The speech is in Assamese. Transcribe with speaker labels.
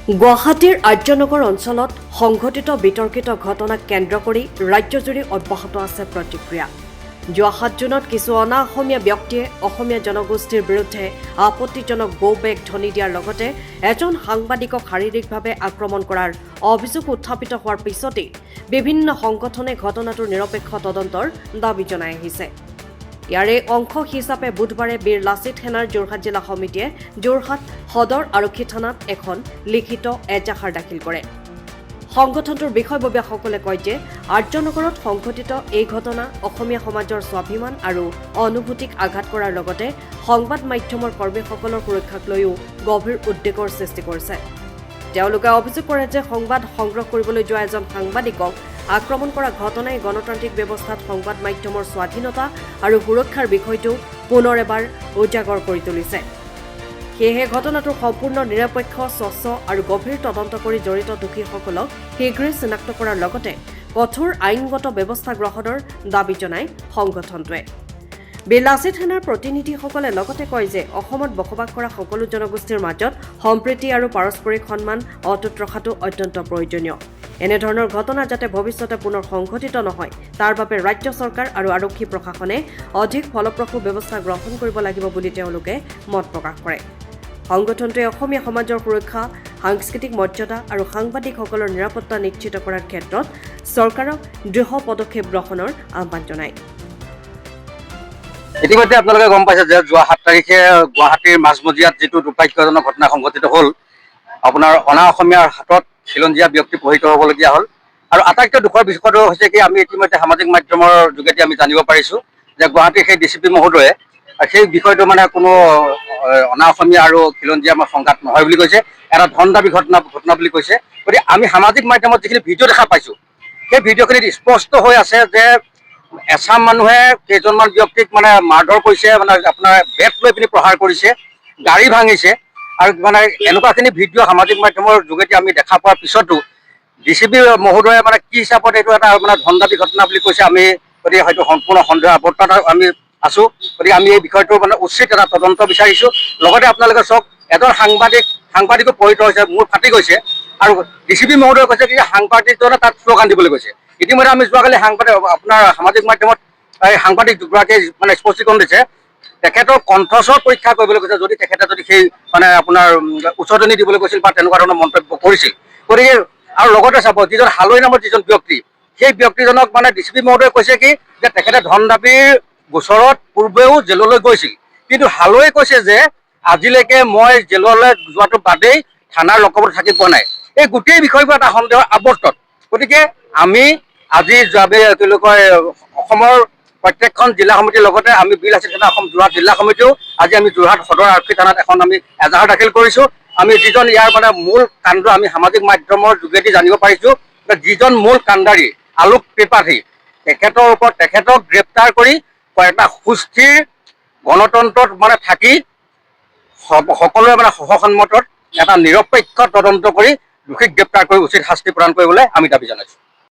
Speaker 1: গুৱাহাটীৰ আৰ্যনগৰ অঞ্চলত সংঘটিত বিতৰ্কিত ঘটনাক কেন্দ্ৰ কৰি ৰাজ্যজুৰি অব্যাহত আছে প্ৰতিক্ৰিয়া। যোৱা ৭ জুনত কিছু অনা অসমীয়া ব্যক্তিয়ে অসমীয়া জনগোষ্ঠীৰ বিৰুদ্ধে আপত্তিজনক গো বেক ধ্বনি দিয়াৰ লগতে এজন সাংবাদিকক শাৰীৰিকভাৱে আক্ৰমণ কৰাৰ অভিযোগ উত্থাপিত হোৱাৰ পিছতেই বিভিন্ন সংগঠনে ঘটনাটোৰ নিৰপেক্ষ তদন্তৰ দাবী জনাই আহিছে। ইয়াৰে অংশ হিচাপে বুধবাৰে বীৰ লাচিত সেনাৰ যোৰহাট জিলা সমিতিয়ে যোৰহাট সদৰ আৰক্ষী থানাত এখন লিখিত এজাহাৰ দাখিল কৰে। সংগঠনটোৰ বিষয়ববীয়াসকলে কয় যে আৰ্যনগৰত সংঘটিত এই ঘটনা অসমীয়া সমাজৰ স্বাভিমান আৰু অনুভূতিক আঘাত কৰাৰ লগতে সংবাদ মাধ্যমৰ কৰ্মীসকলৰ সুৰক্ষাক লৈও গভীৰ উদ্বেগৰ সৃষ্টি কৰিছে। তেওঁলোকে অভিযোগ কৰে যে সংবাদ সংগ্ৰহ কৰিবলৈ যোৱা এজন সাংবাদিকক আক্ৰমণ কৰা ঘটনাই গণতান্ত্ৰিক ব্যৱস্থাত সংবাদ মাধ্যমৰ স্বাধীনতা আৰু সুৰক্ষাৰ বিষয়টো পুনৰ এবাৰ উজাগৰ কৰি তুলিছে। সেয়েহে ঘটনাটোৰ সম্পূৰ্ণ নিৰপেক্ষ, স্বচ্ছ আৰু গভীৰ তদন্ত কৰি জড়িত দোষীসকলক শীঘ্ৰেই চিনাক্ত কৰাৰ লগতে কঠোৰ আইনগত ব্যৱস্থা গ্ৰহণৰ দাবী জনায় সংগঠনটোৱে। বীৰ লাচিত সেনাৰ প্ৰতিনিধিসকলে লগতে কয় যে অসমত বসবাস কৰা সকলো জনগোষ্ঠীৰ মাজত সম্প্ৰীতি আৰু পাৰস্পৰিক সন্মান অটুট ৰখাটো অত্যন্ত প্ৰয়োজনীয়। এনেধৰণৰ ঘটনা যাতে ভৱিষ্যতে পুনৰ সংঘটিত নহয় তাৰ বাবে ৰাজ্য চৰকাৰ আৰু আৰক্ষী প্ৰশাসনে অধিক ফলপ্ৰসূ ব্যৱস্থা গ্ৰহণ কৰিব লাগিব বুলি তেওঁলোকে মত প্ৰকাশ কৰে। সংগঠনটোৱে অসমীয়া সমাজৰ সুৰক্ষা, সাংস্কৃতিক মৰ্যাদা আৰু সাংবাদিকসকলৰ নিৰাপত্তা নিশ্চিত কৰাৰ ক্ষেত্ৰত চৰকাৰক দৃঢ় পদক্ষেপ গ্ৰহণৰ আহ্বান জনায়।
Speaker 2: ইতিমধ্যে আপোনালোকে গম পাইছে যে যোৱা ৭ তাৰিখে গুৱাহাটীৰ মাজমজিয়াত যিটো দুৰ্ভাগ্যজনক ঘটনা সংঘটিত হ'ল, আপোনাৰ অনা অসমীয়াৰ হাতত খিলঞ্জীয়া ব্যক্তি পহিত হ'বলগীয়া হ'ল। আৰু আটাইতকৈ দুখৰ বিষয়টো হৈছে কি, আমি ইতিমধ্যে সামাজিক মাধ্যমৰ যোগেদি আমি জানিব পাৰিছোঁ যে গুৱাহাটীৰ সেই DCP মহোদয়ে সেই বিষয়টো মানে কোনো অনা অসমীয়া আৰু খিলঞ্জীয়া সংঘাত নহয় বুলি কৈছে, এটা ধন দাবী ঘটনা বুলি কৈছে। গতিকে আমি সামাজিক মাধ্যমত যিখিনি ভিডিঅ' দেখা পাইছোঁ, সেই ভিডিঅ'খিনিত স্পষ্ট হৈ আছে যে এচাম মানুহে কেইজনমান ব্যক্তিক মানে মাৰধৰ কৰিছে, মানে আপোনাৰ বেট লৈ পিনি প্ৰহাৰ কৰিছে, গাড়ী ভাঙিছে। আৰু মানে এনেকুৱাখিনি ভিডিঅ' সামাজিক মাধ্যমৰ যোগেদি আমি দেখা পোৱাৰ পিছতো DCP মহোদয়ে মানে কি হিচাপত এইটো এটা মানে ধন দাবী ঘটনা বুলি কৈছে, আমি গতিকে হয়তো সম্পূৰ্ণ সন্দেহ আৱৰ্তত আমি আছোঁ। গতিকে আমি এই বিষয়টো মানে উচিত এটা তদন্ত বিচাৰিছোঁ। লগতে আপোনালোকে চাওক, এজন সাংবাদিকো পঢ়িত হৈছে, মূৰ ফাটি গৈছে। আৰু DCP মহোদয়ে কৈছে কি সাংবাদিকজনে তাত শ্লোগান দিবলৈ কৈছে। ইতিমধ্যে আমি যোৱাকালি আপোনাৰ সামাজিক মাধ্যমত এই সাংবাদিক দুগৰাকীয়ে মানে স্পষ্টীকৰণ দিছে, তেখেতৰ কণ্ঠস্বৰ পৰীক্ষা কৰিবলৈ কৈছে যদি তেখেতে সেই মানে আপোনাৰ উচতনি দিবলৈ কৈছিল বা তেনেকুৱা ধৰণৰ মন্তব্য কৰিছিল। গতিকে আৰু লগতে চাব, যিজন হালৈ নামৰ যিজন ব্যক্তি, সেই ব্যক্তিজনক মানে DCP মহোদয়ে কৈছে কি যে তেখেতে ধন দাবীৰ গোচৰত পূৰ্বেও জেললৈ গৈছিল, কিন্তু হালৈ কৈছে যে আজিলৈকে মই জেললৈ যোৱাটো বাদেই থানাৰ লকআপত থাকি পোৱা নাই। এই গোটেই বিষয়বোৰ এটা সন্দেহৰ আৱৰ্তত। গতিকে আমি আজি কি কয় অসমৰ প্ৰত্যেকখন জিলা সমিতিৰ লগতে আমি বীৰ লাচিত সেনা অসম যোৰহাট জিলা সমিতিও আজি আমি যোৰহাট সদৰ আৰক্ষী থানাত এখন আমি এজাহাৰ দাখিল কৰিছোঁ। আমি যিজন ইয়াৰ মানে মূল কাণ্ড আমি সামাজিক মাধ্যমৰ যোগেদি জানিব পাৰিছোঁ, যিজন মূল কাণ্ডাৰী আলোক ত্ৰিপাঠী, তেখেতক গ্ৰেপ্তাৰ কৰি এটা সুস্থিৰ গণতন্ত্ৰত মানে থাকি সকলোৱে মানে সহসন্মতত এটা নিৰপেক্ষ তদন্ত কৰি দোষীক গ্ৰেপ্তাৰ কৰি উচিত শাস্তি প্ৰদান কৰিবলৈ আমি দাবী জনাইছোঁ।